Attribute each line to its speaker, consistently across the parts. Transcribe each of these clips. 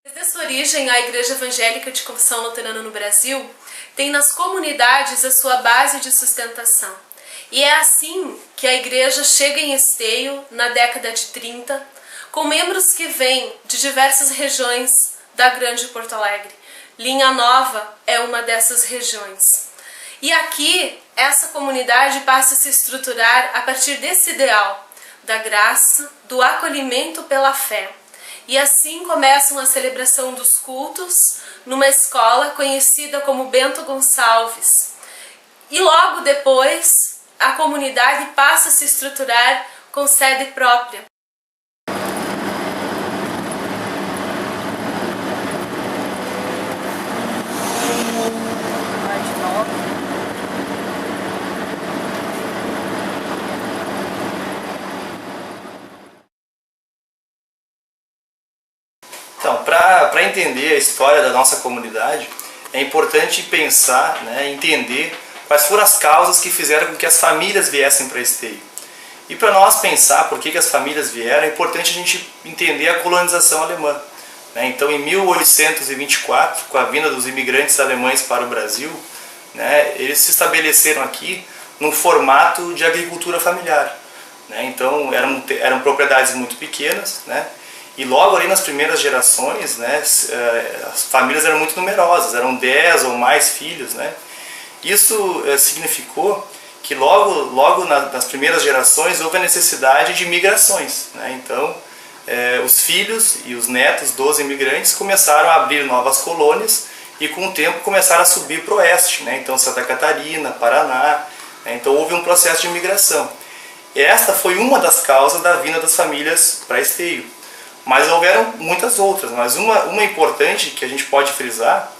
Speaker 1: Desde a sua origem, a Igreja Evangélica de Confissão Luterana no Brasil tem nas comunidades a sua base de sustentação. E é assim que a Igreja chega em Esteio, na década de 30, com membros que vêm de diversas regiões da Grande Porto Alegre. Linha Nova é uma dessas regiões. E aqui, essa comunidade passa a se estruturar a partir desse ideal da graça, do acolhimento pela fé. E assim começam a celebração dos cultos numa escola conhecida como Bento Gonçalves. E logo depois, a comunidade passa a se estruturar com sede própria.
Speaker 2: Então, para entender a história da nossa comunidade, é importante pensar, entender quais foram as causas que fizeram com que as famílias viessem para Esteio. E para nós pensar por que as famílias vieram, é importante a gente entender a colonização alemã. Então, em 1824, com a vinda dos imigrantes alemães para o Brasil, eles estabeleceram aqui num formato de agricultura familiar. Então, eram propriedades muito pequenas, e logo ali nas primeiras gerações, as famílias eram muito numerosas, eram 10 ou mais filhos. Isso significou que logo nas primeiras gerações houve a necessidade de migrações. Então, os filhos e os netos dos imigrantes começaram a abrir novas colônias e com o tempo começaram a subir para o oeste. Então, Santa Catarina, Paraná. Então, houve um processo de migração. Esta foi uma das causas da vinda das famílias para Esteio. Mas houveram muitas outras, mas uma importante que a gente pode frisar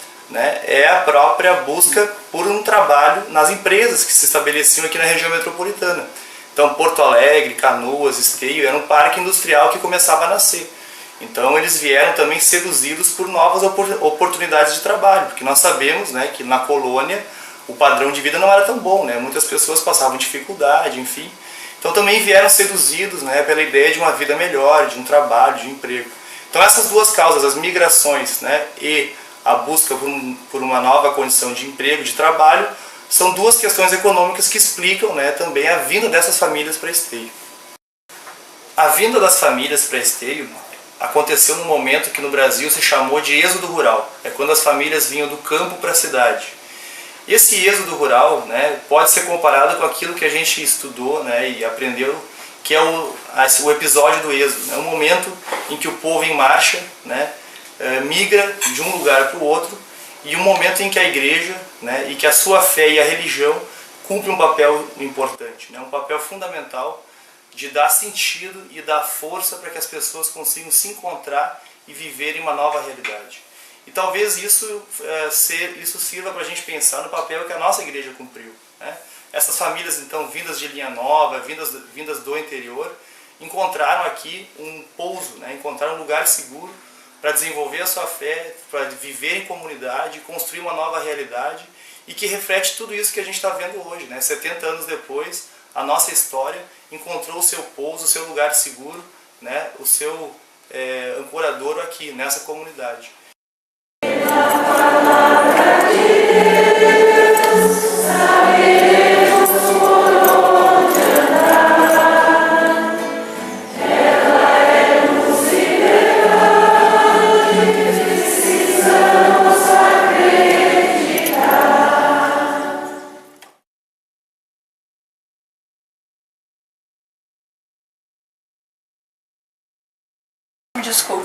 Speaker 2: é a própria busca por um trabalho nas empresas que se estabeleciam aqui na região metropolitana. Então Porto Alegre, Canoas, Esteio era um parque industrial que começava a nascer. Então eles vieram também seduzidos por novas oportunidades de trabalho, porque nós sabemos que na colônia o padrão de vida não era tão bom, muitas pessoas passavam dificuldade, enfim. Então também vieram seduzidos pela ideia de uma vida melhor, de um trabalho, de um emprego. Então essas duas causas, as migrações e a busca por uma nova condição de emprego, de trabalho, são duas questões econômicas que explicam também a vinda dessas famílias para Esteio. A vinda das famílias para Esteio aconteceu num momento que no Brasil se chamou de êxodo rural. É quando as famílias vinham do campo para a cidade. Esse êxodo rural pode ser comparado com aquilo que a gente estudou e aprendeu, que é o episódio do êxodo. É um momento em que o povo em marcha migra de um lugar para o outro, e um momento em que a igreja e que a sua fé e a religião cumprem um papel importante, um papel fundamental de dar sentido e dar força para que as pessoas consigam se encontrar e viverem uma nova realidade. E talvez isso sirva para a gente pensar no papel que a nossa igreja cumpriu. Essas famílias, então, vindas de Linha Nova, vindas do interior, encontraram aqui um pouso, encontraram um lugar seguro para desenvolver a sua fé, para viver em comunidade, construir uma nova realidade e que reflete tudo isso que a gente está vendo hoje. 70 anos depois, a nossa história encontrou o seu pouso, o seu lugar seguro, o seu ancoradouro aqui, nessa comunidade.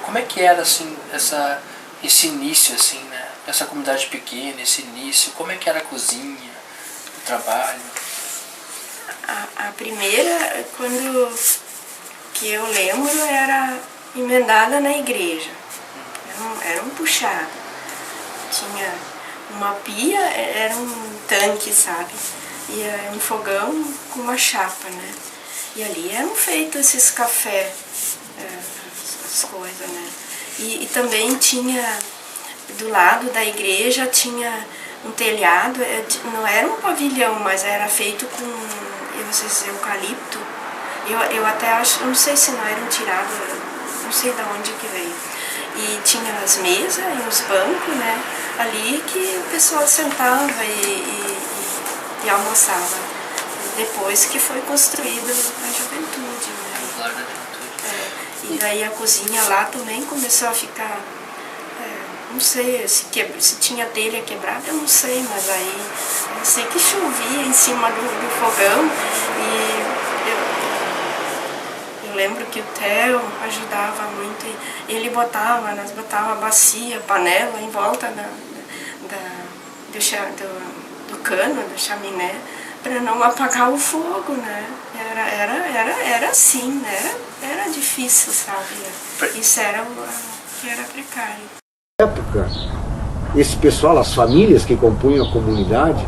Speaker 3: Como é que era assim esse início essa comunidade pequena, esse início? Como é que era a cozinha, o trabalho?
Speaker 4: A primeira, quando que eu lembro, era emendada na igreja. Era um puxado. Tinha uma pia, era um tanque, sabe? E era um fogão com uma chapa, E ali eram feitos esses cafés, essas coisas, E também tinha, do lado da igreja, tinha um telhado, não era um pavilhão, mas era feito com, eucalipto. Eu até acho, não sei se não eram tirados, não sei de onde que veio. E tinha as mesas e os bancos, né? Ali que o pessoal sentava e almoçava. Depois que foi construída a juventude, né?
Speaker 3: O lar da juventude.
Speaker 4: E daí a cozinha lá também começou a ficar, não sei se tinha telha quebrada, eu não sei, mas aí eu sei que chovia em cima do fogão e eu lembro que o Theo ajudava muito, ele botava, nós botava bacia, panela em volta do cano, da chaminé, para não apagar o fogo, né? Era assim, né? Era difícil, sabe? Isso era o que era precário.
Speaker 5: Na época, esse pessoal, as famílias que compunham a comunidade,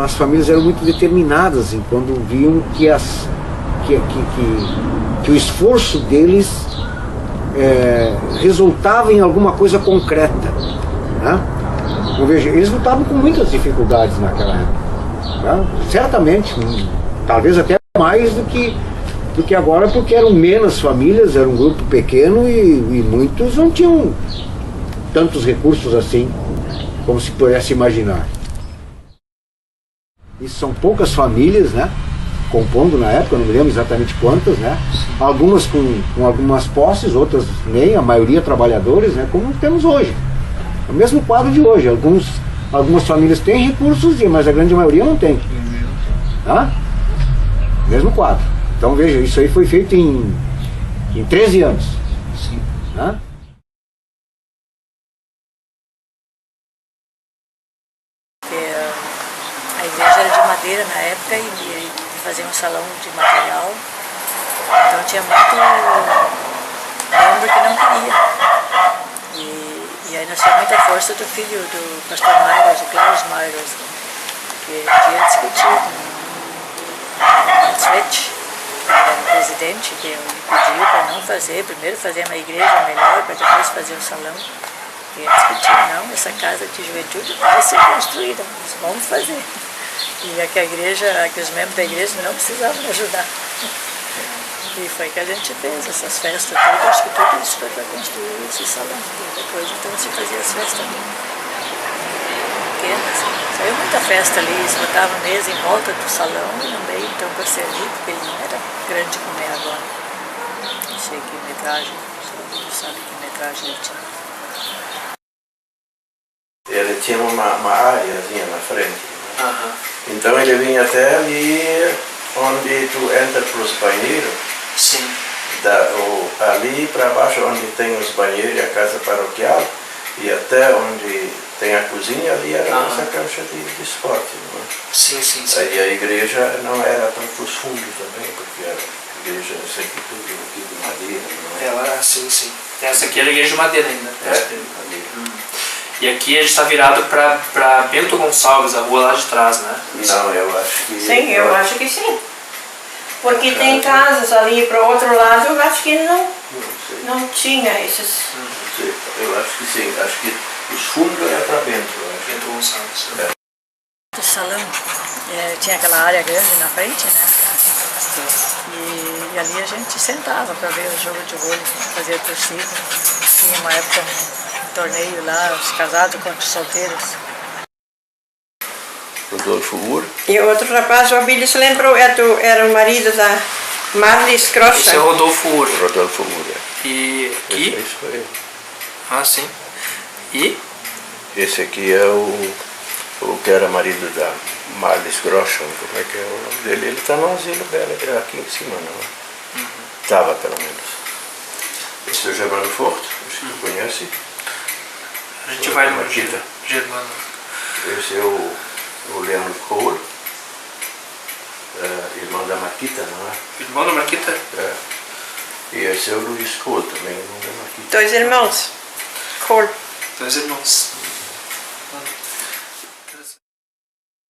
Speaker 5: as famílias eram muito determinadas em quando viam que o esforço deles resultava em alguma coisa concreta, né? Veja, eles lutavam com muitas dificuldades naquela época. Certamente, talvez até mais do que agora, porque eram menos famílias, era um grupo pequeno e muitos não tinham tantos recursos assim, como se pudesse imaginar. E são poucas famílias, né, compondo na época, não me lembro exatamente quantas, né, algumas com algumas posses, outras nem, a maioria trabalhadores, né, como temos hoje. É o mesmo quadro de hoje, algumas famílias têm recursos, mas a grande maioria não tem. Tá? Mesmo quadro. Então veja, isso aí foi feito em 13 anos.
Speaker 3: Sim.
Speaker 5: Tá?
Speaker 6: A igreja era de madeira na época e fazia um salão de material. Então tinha muito membro que não queria. E aí nós tivemos muita força do filho do pastor Mairos, o Klaus Mairos, que ele tinha discutido. O Svete, que era o presidente, que ele pediu para não fazer, primeiro fazer uma igreja melhor, para depois fazer o salão. E ele discutiu, não, essa casa de juventude vai ser construída, nós vamos fazer. E que os membros da igreja não precisavam ajudar. E foi que a gente fez essas festas todas, acho que tudo isso foi para construir esse salão. E depois então se fazia as festas ali. Pequenas. Saiu muita festa ali, eles botavam mesa em volta do salão e no meio então para servir, porque ele não era grande como é agora. Não sei que metragem, não sabe que metragem ele tinha.
Speaker 7: Ele tinha uma áreazinha na frente. Então ele vinha até ali onde tu entra para os banheiros.
Speaker 3: Sim.
Speaker 7: Ali para baixo onde tem os banheiros e a casa paroquial, e até onde tem a cozinha, ali era essa cancha de esporte. Não é?
Speaker 3: Sim.
Speaker 7: Aí a igreja não era tão para os fundos também, porque a igreja sempre tudo aqui de madeira. Não é?
Speaker 3: Ela, sim. Essa aqui era a igreja de madeira ainda.
Speaker 7: Madeira.
Speaker 3: E aqui a gente está virado para Bento Gonçalves, a rua lá de trás, né?
Speaker 7: Não, eu acho que...
Speaker 8: Sim, eu acho que sim. Porque tem casas ali para o outro lado, eu acho que não tinha esses...
Speaker 7: Não sei, eu acho que sim. Acho que os fundos é para Bento.
Speaker 3: Bento Gonçalves.
Speaker 6: O salão tinha aquela área grande na frente, né? E ali a gente sentava para ver o jogo de vôlei, fazia torcida. Tinha uma época um torneio lá, os casados contra os solteiros.
Speaker 7: Rodolfo Ur.
Speaker 8: E o outro rapaz, o Abílio se lembrou, era o marido da Marlis Crossa.
Speaker 3: Esse é o Rodolfo Ur.
Speaker 7: Rodolfo Ur.
Speaker 3: E aqui?
Speaker 7: Isso aí.
Speaker 3: Ah, sim. E?
Speaker 7: Esse aqui é o que era marido da Marlis Groschan, como é que é o nome dele? Ele está no asilo dela, aqui em cima, não? Estava, pelo menos. Esse é o Germano Forte, acho que tu conhece.
Speaker 3: A gente vai no
Speaker 7: Maquita.
Speaker 3: Germano.
Speaker 7: Esse é o Leandro Cole, irmão da Maquita, não é?
Speaker 3: Irmão da Marquita?
Speaker 7: É. E esse é o Luiz Cole, também irmão da Maquita.
Speaker 8: 2 irmãos. Cor.
Speaker 3: 2 irmãos.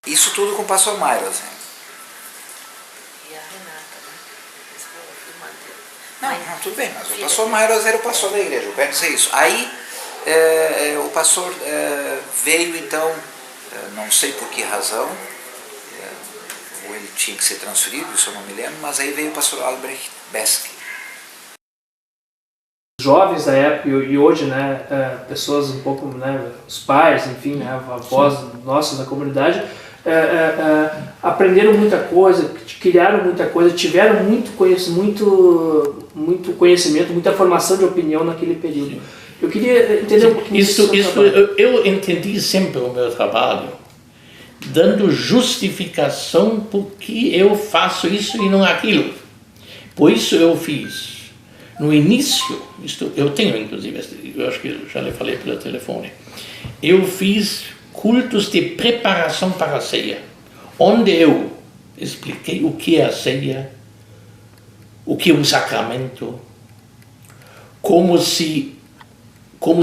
Speaker 9: Isso tudo com o pastor Mairos, hein?
Speaker 6: E a Renata, né?
Speaker 9: Não, tudo bem, mas o pastor Mairos era o pastor da igreja, eu quero dizer isso. Aí o pastor veio então, não sei por que razão, ou ele tinha que ser transferido, isso eu não me lembro, mas aí veio o pastor Albrecht Beske.
Speaker 3: jovens da época e hoje, né, pessoas um pouco, né, os pais, enfim, né, avós nossos da comunidade, aprenderam muita coisa, criaram muita coisa, tiveram muito conhecimento, muita formação de opinião naquele período. Sim. Eu queria entender um pouquinho
Speaker 10: isso. Eu entendi sempre o meu trabalho dando justificação por que eu faço isso e não aquilo. Por isso eu fiz. No início, eu tenho inclusive, eu acho que eu já lhe falei pelo telefone, eu fiz cultos de preparação para a ceia, onde eu expliquei o que é a ceia, o que é um sacramento, como se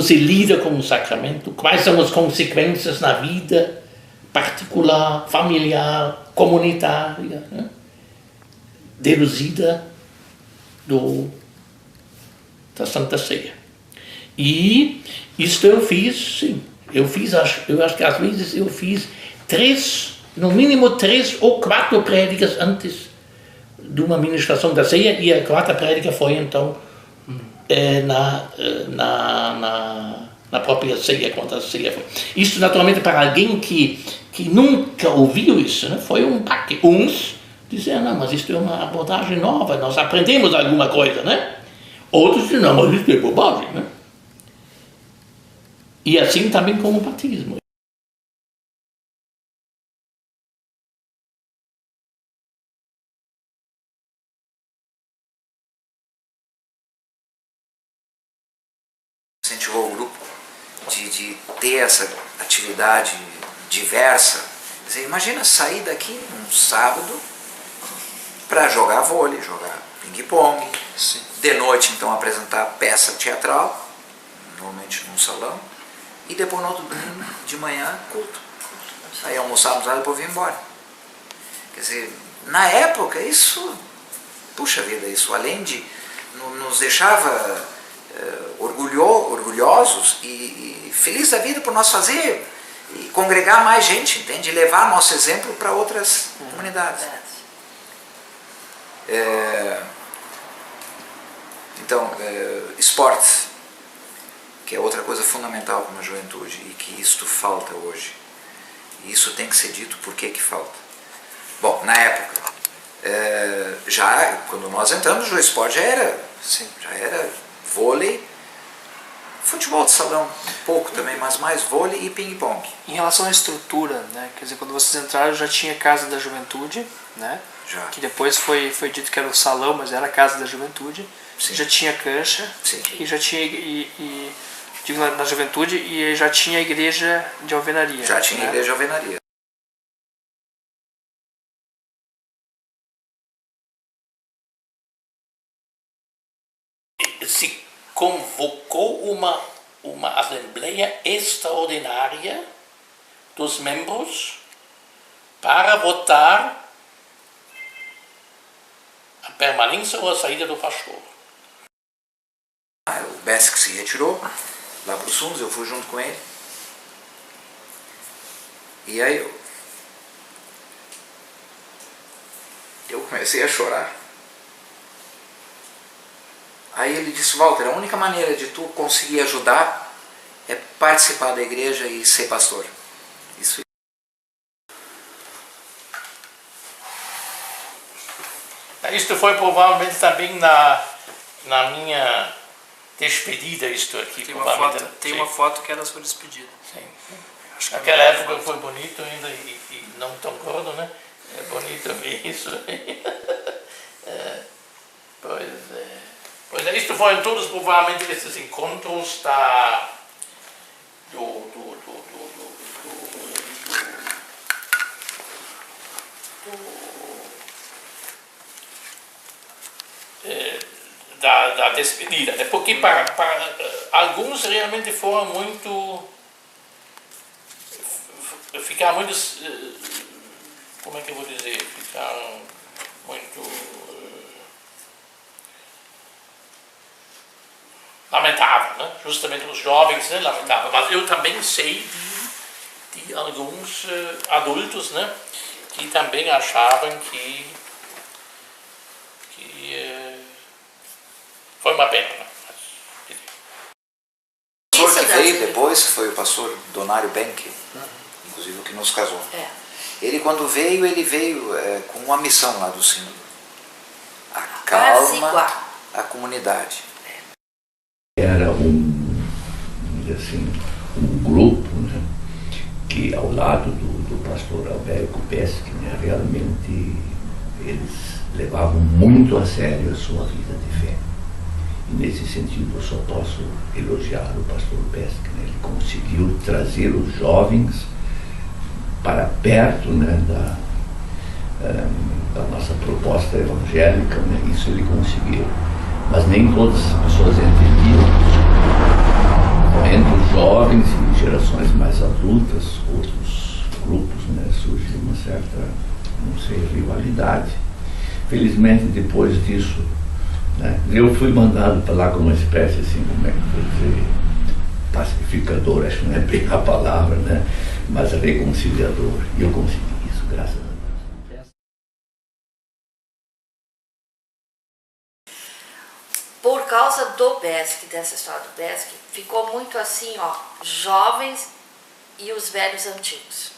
Speaker 10: lida com um sacramento, quais são as consequências na vida particular, familiar, comunitária, né? Deduzida da Santa Ceia. E isto eu fiz, sim. Eu acho que às vezes eu fiz no mínimo 3 ou 4 prédicas antes de uma ministração da ceia, e a 4ª prédica foi então na própria ceia, quando a ceia foi. Isso naturalmente para alguém que nunca ouviu isso, né? Foi um baque. Uns diziam, não, mas isto é uma abordagem nova, nós aprendemos alguma coisa, né? Outros diziam, não, mas isso é bobagem, né? E assim também com o batismo.
Speaker 9: Incentivou o grupo de ter essa atividade diversa. Quer dizer, imagina sair daqui num sábado para jogar vôlei, jogar ping-pong, de noite então apresentar peça teatral, normalmente num salão, e depois no outro domingo de manhã culto. Aí almoçávamos lá e depois vinha embora. Quer dizer, na época isso, puxa vida, isso além de nos deixava orgulhosos e felizes da vida por nós fazer e congregar mais gente, entende? E levar nosso exemplo para outras comunidades. Então, esportes, que é outra coisa fundamental para uma juventude e que isto falta hoje. E isso tem que ser dito por que falta. Bom, na época, já quando nós entramos, o esporte já era vôlei, futebol de salão, um pouco também, mas mais vôlei e ping-pong.
Speaker 3: Em relação à estrutura, né? Quer dizer, quando vocês entraram já tinha Casa da Juventude, né?
Speaker 9: Já.
Speaker 3: Que depois foi dito que era o salão, mas era a Casa da Juventude. Sim. Já tinha cancha. Sim. E já tinha digo na Juventude, e já tinha a igreja de alvenaria.
Speaker 9: Já tinha a igreja de alvenaria.
Speaker 10: Se convocou uma assembleia extraordinária dos membros para votar a permanência ou a saída do pastor.
Speaker 9: O Bessic se retirou lá para os fundos, eu fui junto com ele. E aí eu comecei a chorar. Aí ele disse, Walter, a única maneira de tu conseguir ajudar é participar da igreja e ser pastor. Isso.
Speaker 10: Isto foi provavelmente também na minha despedida, isto aqui.
Speaker 3: Tem uma foto que era a sua despedida.
Speaker 10: Sim. Naquela época foi bonito ainda e não tão gordo, né? É bonito isso. Pois é, isto foi em todos provavelmente esses encontros da despedida, né? Porque para alguns realmente foram ficaram muito, como é que eu vou dizer, ficaram muito lamentável, né? Justamente os jovens, né? Lamentável, mas eu também sei de alguns adultos, né? Que também achavam que foi uma pena, né?
Speaker 9: veio depois, que foi o pastor Donário Benck, inclusive o que nos casou. Ele quando veio, ele veio com uma missão lá do Senhor. Acalma a comunidade.
Speaker 10: Era vamos dizer assim, um grupo, né, que ao lado do pastor Albérico Pesce, né, realmente eles levavam muito a sério a sua vida de fé. E nesse sentido eu só posso elogiar o pastor Pesce, né, ele conseguiu trazer os jovens para perto, né, da nossa proposta evangélica, né, isso ele conseguiu. Mas nem todas as pessoas entendiam isso. Entre os jovens e gerações mais adultas, outros grupos, né, surgiu uma certa, não sei, rivalidade. Felizmente, depois disso, né, eu fui mandado para lá como uma espécie, assim, como é que vou dizer, pacificador, acho que não é bem a palavra, né, mas reconciliador. E eu consegui isso, graças a Deus.
Speaker 6: Por causa do BESC, dessa história do BESC, ficou muito assim, ó, jovens e os velhos antigos.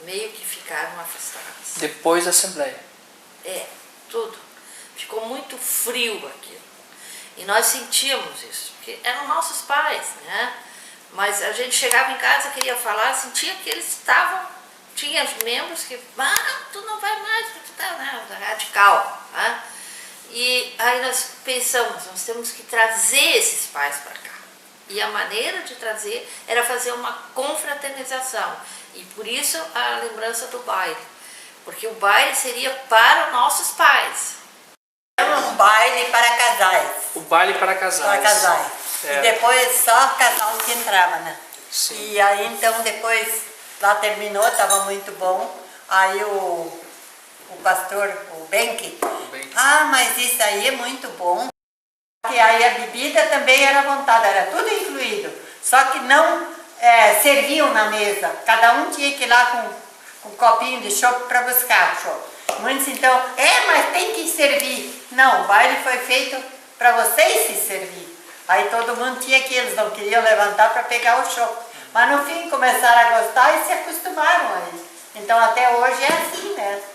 Speaker 6: Meio que ficaram afastados.
Speaker 3: Depois da Assembleia.
Speaker 6: Tudo. Ficou muito frio aquilo. E nós sentíamos isso, porque eram nossos pais, né? Mas a gente chegava em casa, queria falar, sentia que eles estavam, tinha membros que, tu não vai mais, tu tá, né, radical, né? E aí nós pensamos, nós temos que trazer esses pais para cá. E a maneira de trazer era fazer uma confraternização. E por isso a lembrança do baile. Porque o baile seria para nossos pais.
Speaker 11: Era um baile para casais.
Speaker 3: O baile para casais.
Speaker 11: Para casais. E depois só casal que entrava, né?
Speaker 3: Sim.
Speaker 11: E aí então depois, lá terminou, estava muito bom. Aí o pastor, o Benck, mas isso aí é muito bom. E aí a bebida também era à vontade, era tudo incluído. Só que não serviam na mesa. Cada um tinha que ir lá com um copinho de chopp para buscar o chopp. Muitos então, mas tem que servir. Não, o baile foi feito para vocês se servir. Aí todo mundo tinha que, eles não queriam levantar para pegar o chopp. Mas no fim começaram a gostar e se acostumaram a isso. Então até hoje é assim mesmo.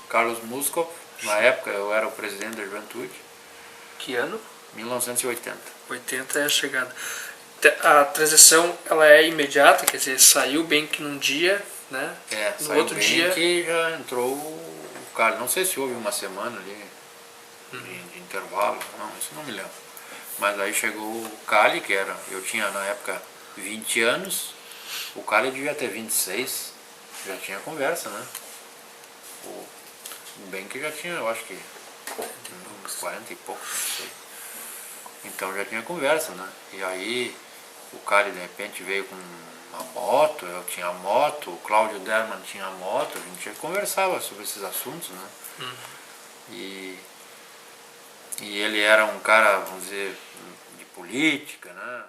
Speaker 7: Carlos Muskov, na época eu era o presidente da juventude.
Speaker 3: Que ano?
Speaker 7: 1980.
Speaker 3: 80 é a chegada. A transição ela é imediata, quer dizer, saiu bem que num dia, né? No outro dia
Speaker 7: que já entrou o Cali. Não sei se houve uma semana ali de intervalo, não, isso não me lembro. Mas aí chegou o Cali, que era, eu tinha na época 20 anos, o Cali devia ter 26, já tinha conversa, né? O bem que já tinha, eu acho que uns 40 e pouco, não sei. Então já tinha conversa, né? E aí o Cali de repente veio com uma moto, eu tinha moto, o Cláudio Derman tinha moto, a gente já conversava sobre esses assuntos, né? E ele era um cara, vamos dizer, de política, né?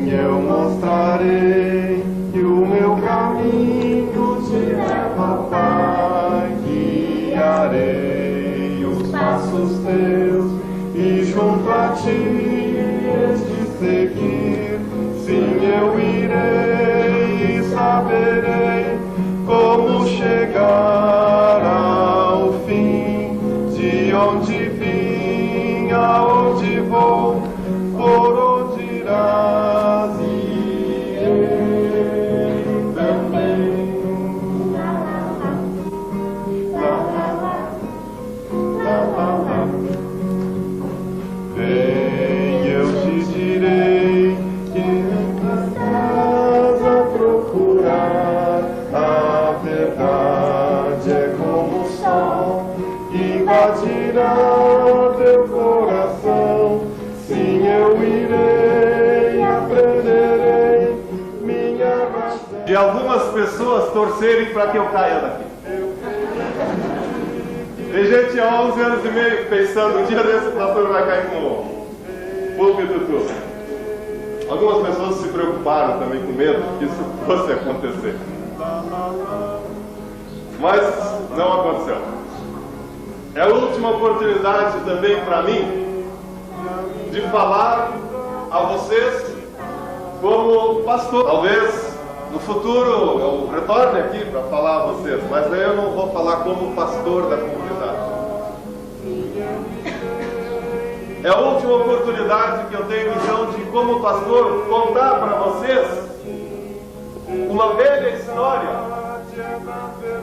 Speaker 12: Eu mostrarei que o meu caminho te leva, Pai, guiarei os passos teus e junto a ti hei de seguir. Sim, eu irei e saberei como chegar ao fim, de onde vim, aonde vou, por onde irás, irei também. Vem, eu te direi que nesta casa de algumas pessoas torcerem para que eu caia daqui. Tem gente há 11 anos e meio pensando, um dia desse o pastor vai cair com o púlpito tudo. Algumas pessoas se preocuparam também com medo que isso fosse acontecer. Mas não aconteceu. É a última oportunidade também para mim de falar a vocês como pastor. Talvez no futuro eu retorne aqui para falar a vocês, mas daí eu não vou falar como pastor da comunidade. É a última oportunidade que eu tenho então de, como pastor, contar para vocês uma velha história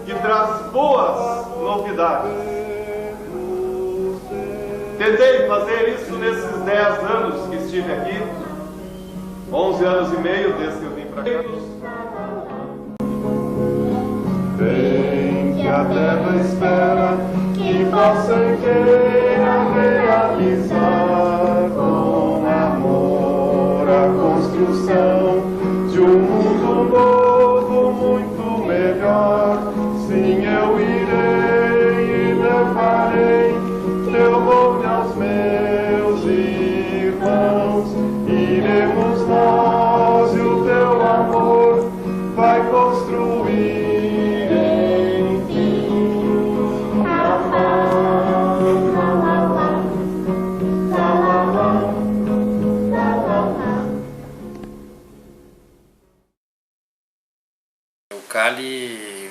Speaker 12: que traz boas novidades. Tentei fazer isso nesses 10 anos que estive aqui, 11 anos e meio desde que eu vim para cá. Vem que a terra espera que possa queira realizar com amor a construção de um mundo novo, muito melhor. Sim, eu irei e levarei teu nome aos meus irmãos. Iremos nós e o teu amor vai construir.
Speaker 9: O Cali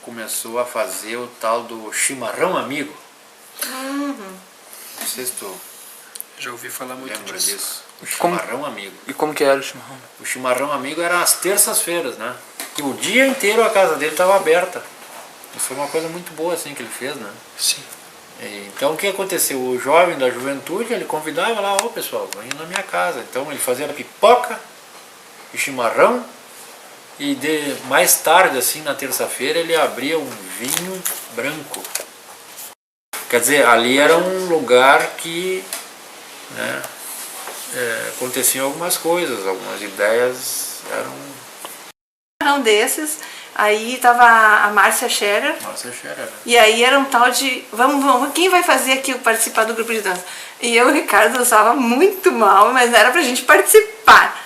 Speaker 9: começou a fazer o tal do chimarrão amigo. Não sei se tu
Speaker 3: já ouvi falar muito
Speaker 9: lembra disso. O
Speaker 3: Como-
Speaker 9: chimarrão amigo.
Speaker 3: E como que era o chimarrão?
Speaker 9: O chimarrão amigo era às terças-feiras, né? E o dia inteiro a casa dele estava aberta. Isso foi uma coisa muito boa assim que ele fez, né?
Speaker 3: Sim.
Speaker 9: Então o que aconteceu? O jovem da juventude, ele convidava lá, ó pessoal, vem na minha casa. Então ele fazia pipoca e chimarrão. E mais tarde, assim, na terça-feira, ele abria um vinho branco. Quer dizer, ali era um lugar que, né, aconteciam algumas coisas, algumas ideias eram...
Speaker 13: Um desses, aí tava a Márcia Scherer.
Speaker 9: Márcia Scherer, né?
Speaker 13: E aí era um tal de, vamos, quem vai fazer aqui participar do grupo de dança? E eu e o Ricardo dançava muito mal, mas era pra gente participar.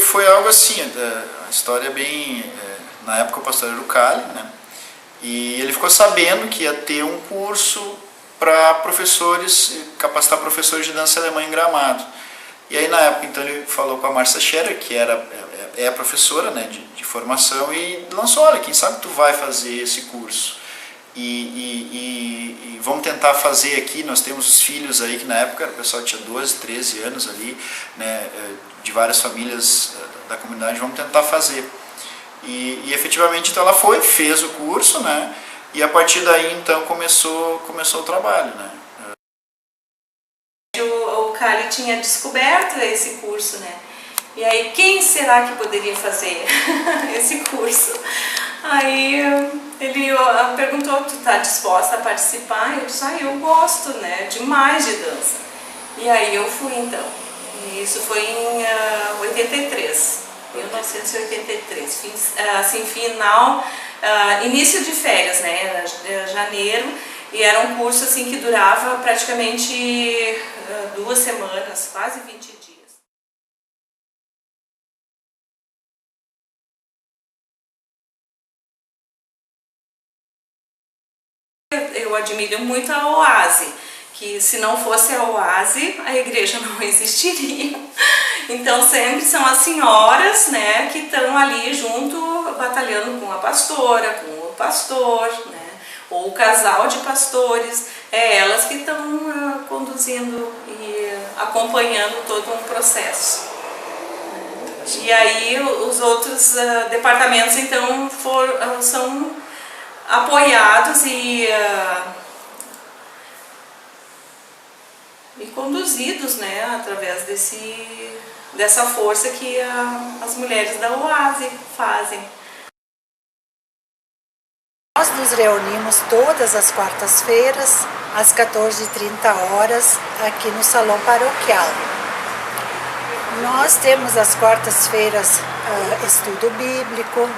Speaker 14: Foi algo assim, a história é bem... na época o pastor era o Cali, né? E ele ficou sabendo que ia ter um curso para professores, capacitar professores de dança alemã em Gramado. E aí na época então ele falou com a Márcia Scherer, que é a professora, né, de formação, e lançou, olha, quem sabe tu vai fazer esse curso. E vamos tentar fazer aqui, nós temos os filhos aí, que na época o pessoal tinha 12, 13 anos ali, né, de várias famílias da comunidade, vamos tentar fazer. E efetivamente então ela fez o curso, né, e a partir daí então começou o trabalho, né.
Speaker 15: O Cali tinha descoberto esse curso, né, e aí quem será que poderia fazer esse curso? Aí ele perguntou, tu tá disposta a participar? Eu disse, eu gosto, né, demais de dança. E aí eu fui então. E isso foi em 83, 1983, assim, final, início de férias, né, janeiro, e era um curso assim que durava praticamente 2 semanas, quase 20 dias. Eu admiro muito a OASE, que se não fosse a OASE, a igreja não existiria. Então sempre são as senhoras, né, que estão ali junto, batalhando com a pastora, com o pastor, né, ou o casal de pastores, elas que estão conduzindo e acompanhando todo um processo. E aí os outros departamentos então são apoiados e conduzidos, né, através dessa força que as mulheres da OASE fazem.
Speaker 16: Nós nos reunimos todas as quartas-feiras, às 14h30, aqui no Salão Paroquial. Nós temos as quartas-feiras estudo bíblico,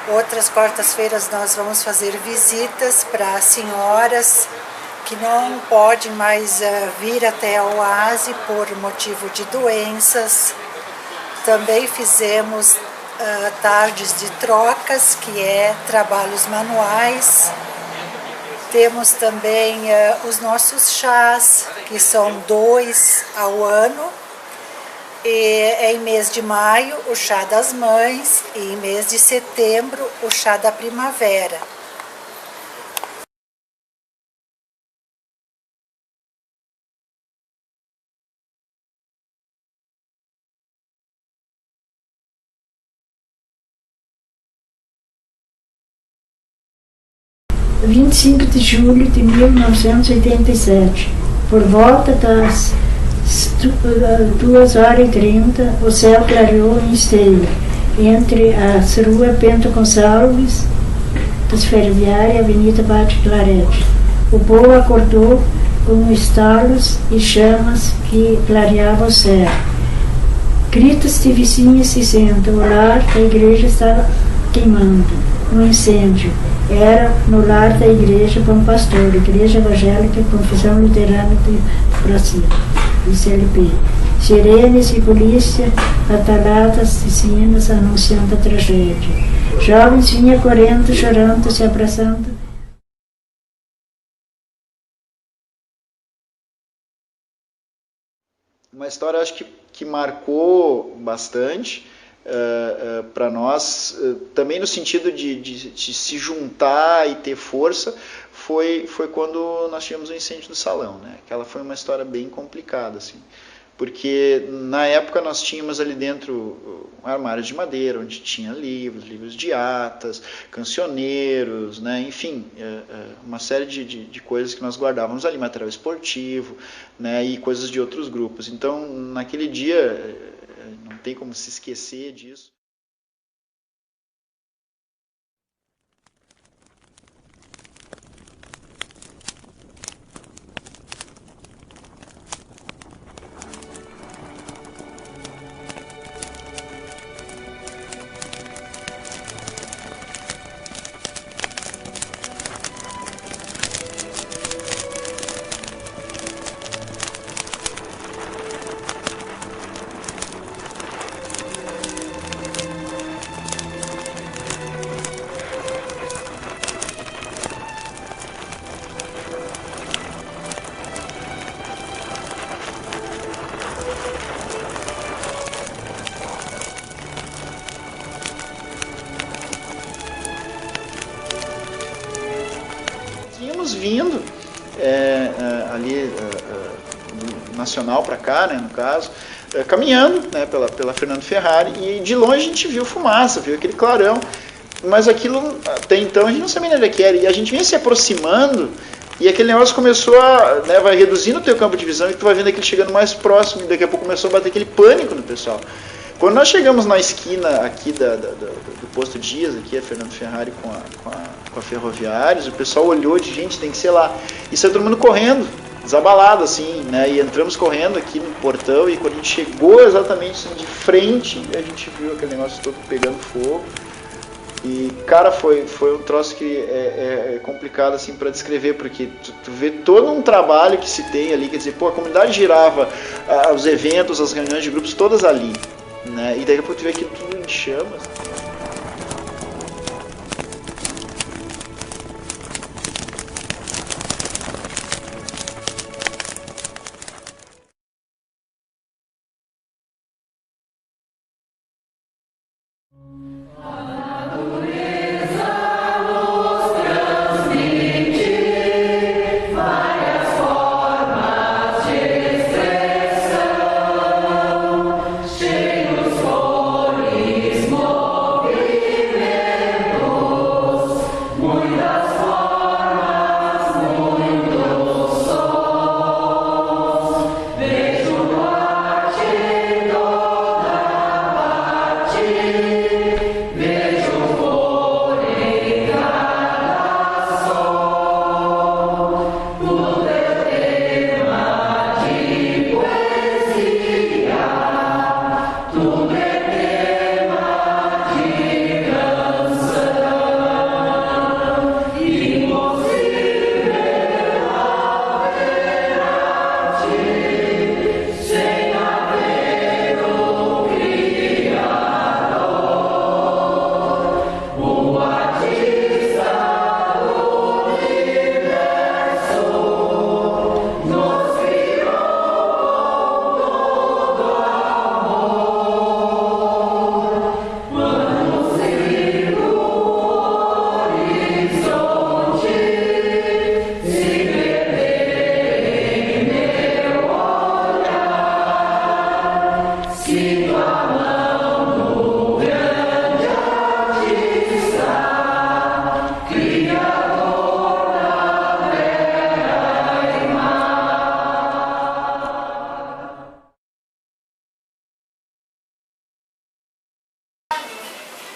Speaker 16: outras quartas-feiras nós vamos fazer visitas para senhoras que não podem mais vir até a oase por motivo de doenças. Também fizemos tardes de trocas, que é trabalhos manuais. Temos também os nossos chás, que são 2 ao ano. E em mês de maio, o chá das mães, e em mês de setembro, o chá da primavera.
Speaker 17: Dia 25 de julho de 1987, por volta das 2h30, o céu clareou em esteio, entre as ruas Bento Gonçalves, das Ferroviárias e Avenida Bate Clarete. O povo acordou com estalos e chamas que clareavam o céu. Gritos de vizinhas dizendo: o lar da igreja estava queimando. Um incêndio era no lar da igreja Bom Pastor, Igreja Evangélica Confissão Luterana do Brasil, ICLP. Sirenes e polícia, ataladas de sinos anunciando a tragédia. Jovens vinham correndo, chorando, se abraçando.
Speaker 14: Uma história, acho que marcou bastante para nós, também no sentido de se juntar e ter força, foi quando nós tivemos o incêndio do salão, né? Aquela foi uma história bem complicada, assim, porque na época nós tínhamos ali dentro um armário de madeira, onde tinha livros de atas, cancioneiros, né? Enfim, uma série de coisas que nós guardávamos ali, material esportivo, né? E coisas de outros grupos. Então, naquele dia, não tem como se esquecer disso. Vindo ali nacional para cá, né, no caso, caminhando, né, pela Fernando Ferrari, e de longe a gente viu fumaça, viu aquele clarão, mas aquilo até então a gente não sabia onde que era, e a gente vinha se aproximando e aquele negócio começou a, né, vai reduzindo o teu campo de visão e tu vai vendo aquele chegando mais próximo, e daqui a pouco começou a bater aquele pânico no pessoal. Quando nós chegamos na esquina aqui do posto Dias, aqui a Fernando Ferrari com a Ferroviários, o pessoal olhou de gente, tem que ser lá. E saiu todo mundo correndo, desabalado assim, né? E entramos correndo aqui no portão, e quando a gente chegou exatamente assim, de frente, a gente viu aquele negócio todo pegando fogo. E, cara, foi um troço que é complicado assim para descrever, porque tu vê todo um trabalho que se tem ali, quer dizer, pô, a comunidade girava, os eventos, as reuniões de grupos, todas ali. Né? E daqui a pouco tu vê aquilo tudo em chamas.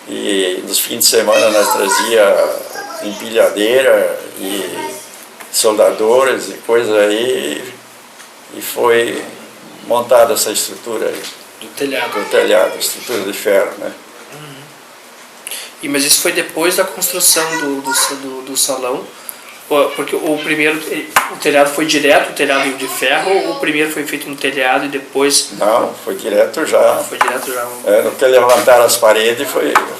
Speaker 18: E nos fins de semana nós trazia empilhadeira e soldadores e coisa aí, e foi montada essa estrutura aí.
Speaker 3: Do telhado.
Speaker 18: Do telhado, estrutura de ferro, né?
Speaker 3: Mas isso foi depois da construção do salão? Porque o primeiro, o telhado foi direto, o telhado de ferro, ou o primeiro foi feito no telhado e depois...
Speaker 18: Não, foi direto já.
Speaker 3: Foi direto já.
Speaker 18: No que levantaram as paredes,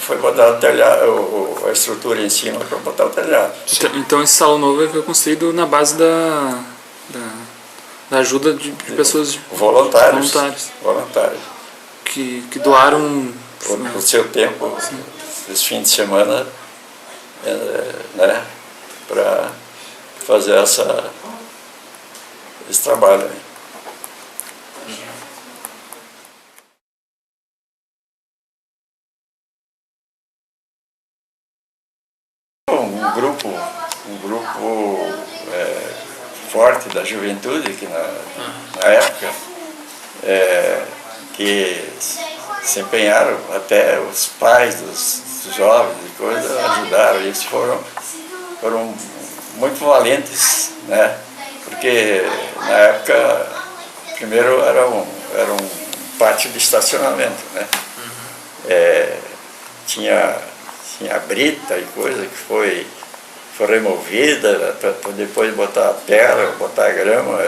Speaker 18: foi botar o telhado, a estrutura em cima para botar o telhado.
Speaker 19: Então esse salão novo foi construído na base da ajuda de pessoas...
Speaker 18: Voluntários.
Speaker 19: Que doaram...
Speaker 18: O seu tempo, esse fim de semana, né? Para fazer esse trabalho. Um grupo forte da juventude que na época que se empenharam, até os pais dos jovens e coisas ajudaram, eles foram muito valentes, né? Porque na época primeiro era um pátio de estacionamento, né? Tinha brita e coisa que foi removida para depois botar a terra, botar a grama,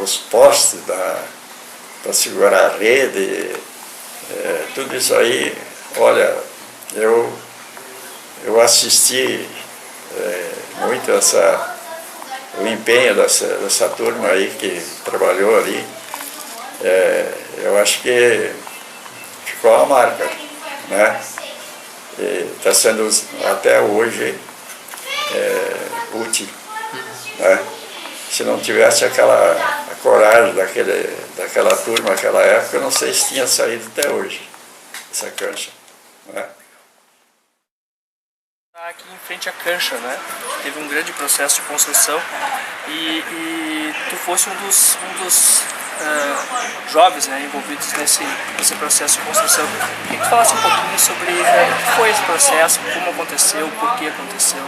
Speaker 18: os postes para segurar a rede, tudo isso aí. Olha, eu assisti muito o empenho dessa turma aí que trabalhou ali. Eu acho que ficou uma marca, né? Está sendo até hoje útil, né? Se não tivesse a coragem daquela turma naquela época, eu não sei se tinha saído até hoje essa cancha, né?
Speaker 3: Aqui em frente à cancha, né? Teve um grande processo de construção e tu fosse um dos jovens, né, envolvidos nesse processo de construção. Queria que tu falasse um pouquinho sobre o que foi esse processo, como aconteceu, por que aconteceu.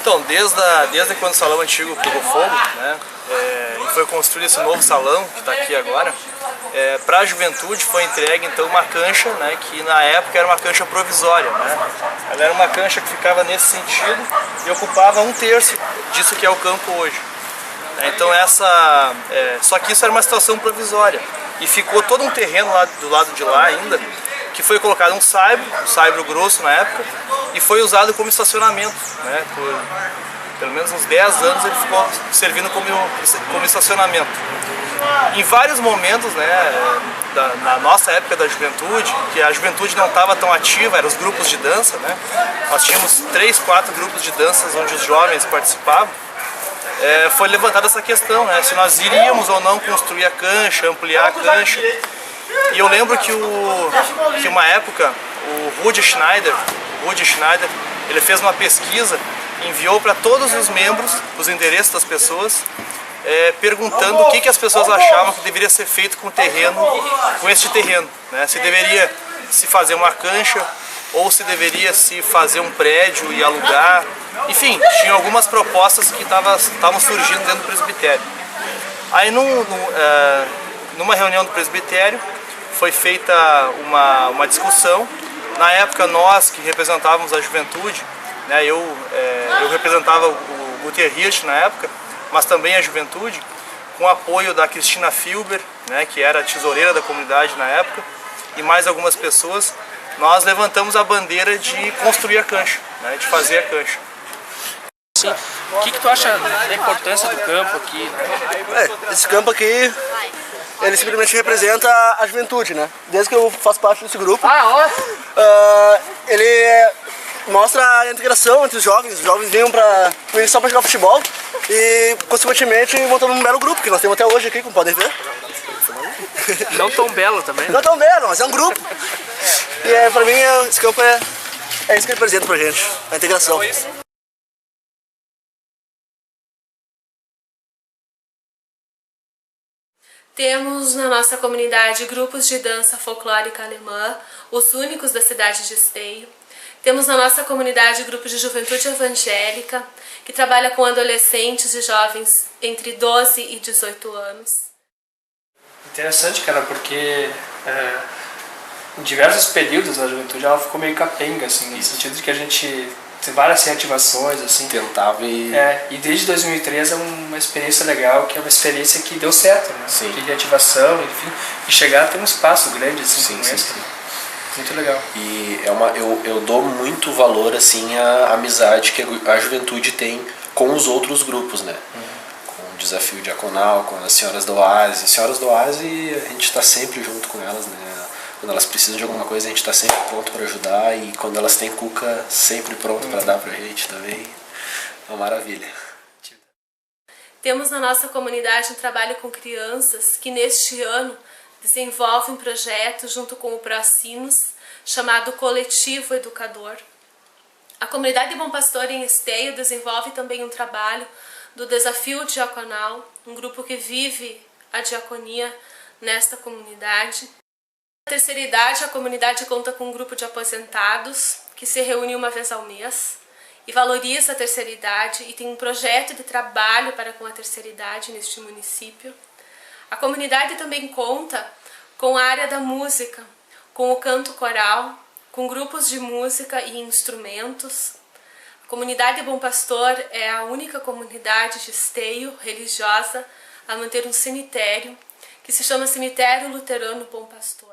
Speaker 2: Então, desde quando o salão antigo pegou fogo, né, e foi construído esse novo salão que está aqui agora, para a juventude foi entregue então uma cancha, né, que na época era uma cancha provisória, né? Ela era uma cancha que ficava nesse sentido e ocupava 1/3 disso que é o campo hoje. Então só que isso era uma situação provisória e ficou todo um terreno lá do lado de lá ainda, que foi colocado um saibro grosso na época, e foi usado como estacionamento, né? Por pelo menos uns 10 anos ele ficou servindo como estacionamento. Em vários momentos, né, na nossa época da juventude, que a juventude não estava tão ativa, eram os grupos de dança, né? Nós tínhamos 3, 4 grupos de danças onde os jovens participavam. Foi levantada essa questão, né, se nós iríamos ou não construir a cancha, ampliar a cancha. E eu lembro que uma época o Rudi Schneider, ele fez uma pesquisa, enviou para todos os membros os endereços das pessoas, perguntando o que as pessoas achavam que deveria ser feito com este terreno, né? Se deveria se fazer uma cancha ou se deveria se fazer um prédio e alugar. Enfim, tinha algumas propostas que estavam surgindo dentro do presbitério. Aí numa reunião do presbitério foi feita uma discussão. Na época nós que representávamos a juventude, né, eu representava o Guter Hirsch na época, mas também a juventude, com apoio da Cristina Filber, né, que era a tesoureira da comunidade na época, e mais algumas pessoas. Nós levantamos a bandeira de construir a cancha, né, de fazer a cancha.
Speaker 3: Sim. O que tu acha da importância do campo aqui?
Speaker 20: Esse campo aqui, ele simplesmente representa a juventude, né? Desde que eu faço parte desse grupo, ele mostra a integração entre os jovens. Os jovens vinham só para jogar futebol e, consequentemente, montando um belo grupo que nós temos até hoje aqui, como podem ver.
Speaker 3: Não tão belo também.
Speaker 20: Não tão belo, mas é um grupo. E pra mim, esse campo é isso que ele representa pra gente, a integração.
Speaker 1: Temos na nossa comunidade grupos de dança folclórica alemã, os únicos da cidade de Esteio. Temos na nossa comunidade grupos de juventude evangélica, que trabalha com adolescentes e jovens entre 12 e 18 anos.
Speaker 3: Interessante, cara, porque em diversos períodos da juventude ela ficou meio capenga, assim, no sentido de que a gente tem várias reativações, assim.
Speaker 21: Tentava e...
Speaker 3: E desde 2013 é uma experiência legal, que é uma experiência que deu certo, né?
Speaker 21: Sim.
Speaker 3: De reativação, enfim, e chegar a ter um espaço grande, assim, como esse. Muito legal.
Speaker 21: E eu dou muito valor, assim, à amizade que a juventude tem com os outros grupos, né? Com o Desafio Diaconal, com as Senhoras do Oásis. Senhoras do Oásis, a gente está sempre junto com elas, né? Quando elas precisam de alguma coisa, a gente está sempre pronto para ajudar, e quando elas têm cuca, sempre pronto para dar para a gente também. É uma maravilha.
Speaker 1: Temos na nossa comunidade um trabalho com crianças que neste ano desenvolve um projeto junto com o Procinos, chamado Coletivo Educador. A comunidade Bom Pastor em Esteio desenvolve também um trabalho do Desafio Diaconal, um grupo que vive a diaconia nesta comunidade. Na terceira idade, a comunidade conta com um grupo de aposentados que se reúne uma vez ao mês e valoriza a terceira idade e tem um projeto de trabalho para com a terceira idade neste município. A comunidade também conta com a área da música, com o canto coral, com grupos de música e instrumentos. A comunidade Bom Pastor é a única comunidade de Esteio religiosa a manter um cemitério que se chama Cemitério Luterano Bom Pastor.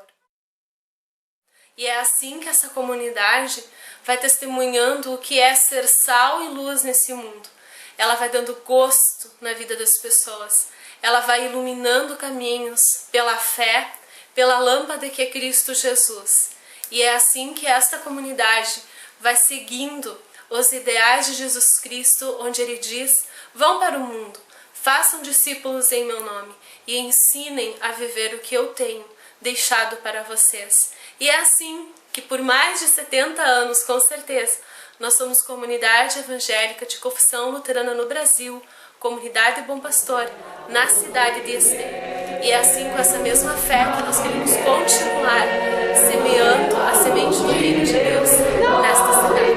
Speaker 1: E é assim que essa comunidade vai testemunhando o que é ser sal e luz nesse mundo. Ela vai dando gosto na vida das pessoas. Ela vai iluminando caminhos pela fé, pela lâmpada que é Cristo Jesus. E é assim que esta comunidade vai seguindo os ideais de Jesus Cristo, onde ele diz: vão para o mundo, façam discípulos em meu nome e ensinem a viver o que eu tenho deixado para vocês. E é assim que por mais de 70 anos, com certeza, nós somos comunidade evangélica de confissão luterana no Brasil, comunidade Bom Pastor, na cidade de Esteio. E é assim, com essa mesma fé, que nós queremos continuar semeando a semente do reino de Deus nesta cidade.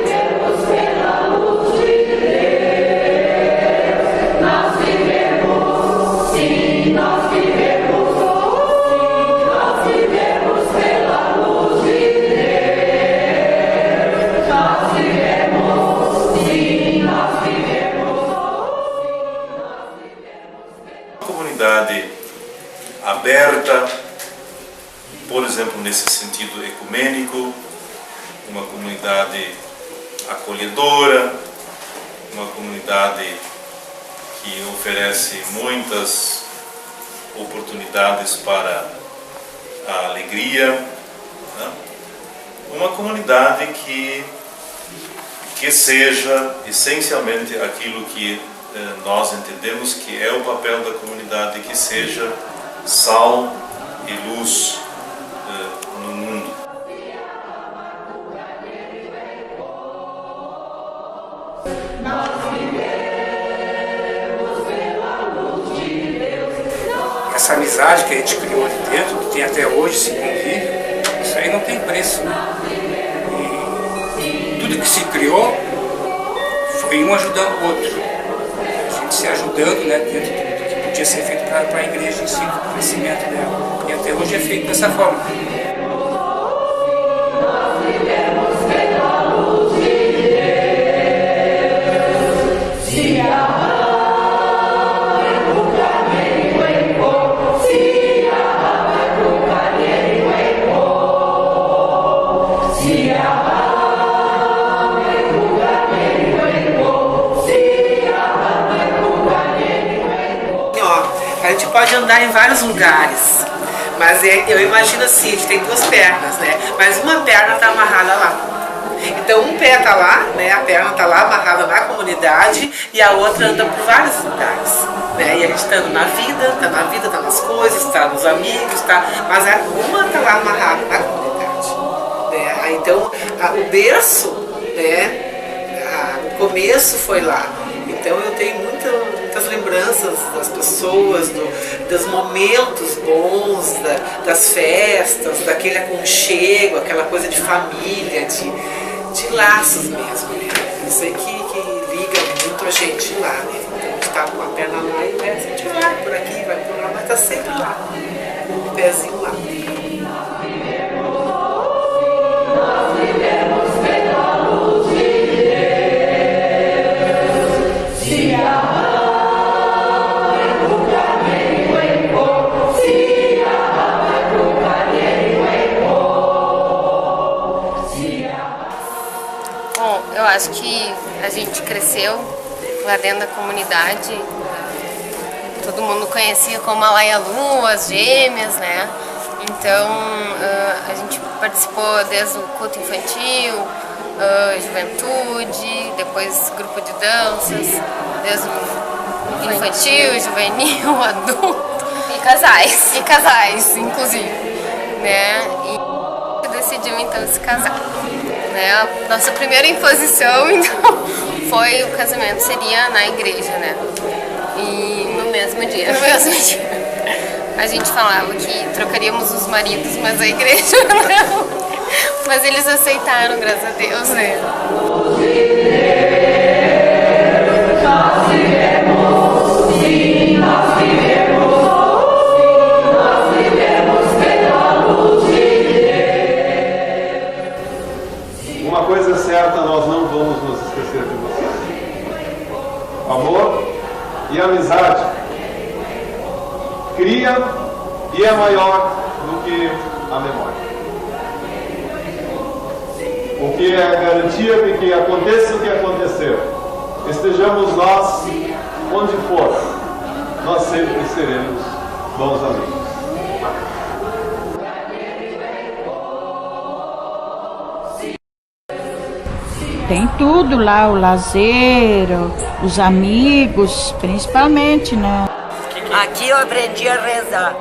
Speaker 22: Aberta, por exemplo, nesse sentido ecumênico, uma comunidade acolhedora, uma comunidade que oferece muitas oportunidades para a alegria, né? Uma comunidade que seja essencialmente aquilo que nós entendemos que é o papel da comunidade, que seja sal e luz no mundo.
Speaker 23: Essa amizade que a gente criou ali dentro, que tem até hoje esse convívio, isso aí não tem preço, né? E tudo que se criou foi um ajudando o outro. A gente se ajudando, né, dentro do que podia ser feito para a igreja em si, para o crescimento dela. E até hoje é feito dessa forma.
Speaker 24: A gente pode andar em vários lugares, mas eu imagino assim, a gente tem duas pernas, né? Mas uma perna está amarrada lá. Então um pé está lá, né? A perna está lá amarrada na comunidade e a outra anda por vários lugares, né? E a gente está na vida, está nas coisas, está nos amigos, mas uma está lá amarrada na comunidade, né? Então o berço, né? O começo foi lá. Então eu tenho muitas lembranças lembranças das pessoas, dos momentos bons, das festas, daquele aconchego, aquela coisa de família, de laços mesmo, né? Isso aí que liga muito a gente lá, né? Então a gente tá com a perna lá e a gente vai por aqui, vai por lá, mas tá sempre lá, com o pezinho lá.
Speaker 4: Bom, eu acho que a gente cresceu lá dentro da comunidade, todo mundo conhecia como a Laia Lu, as gêmeas, né? Então a gente participou desde o culto infantil, juventude, depois grupo de danças, desde o infantil, juvenil, adulto. E casais, inclusive, né? E decidiu então se casar. Né? A nossa primeira imposição, então, foi o casamento seria na igreja, né? E no mesmo dia. A gente falava que trocaríamos os maridos, mas a igreja não. Mas eles aceitaram, graças a Deus, né?
Speaker 12: Uma coisa é certa, nós não vamos nos esquecer de vocês. Amor e amizade cria e é maior do que a memória. O que é a garantia de que aconteça o que acontecer, estejamos nós onde for, nós sempre seremos bons amigos.
Speaker 5: Tem tudo lá, o lazer, os amigos, principalmente, né?
Speaker 11: Aqui eu aprendi a rezar.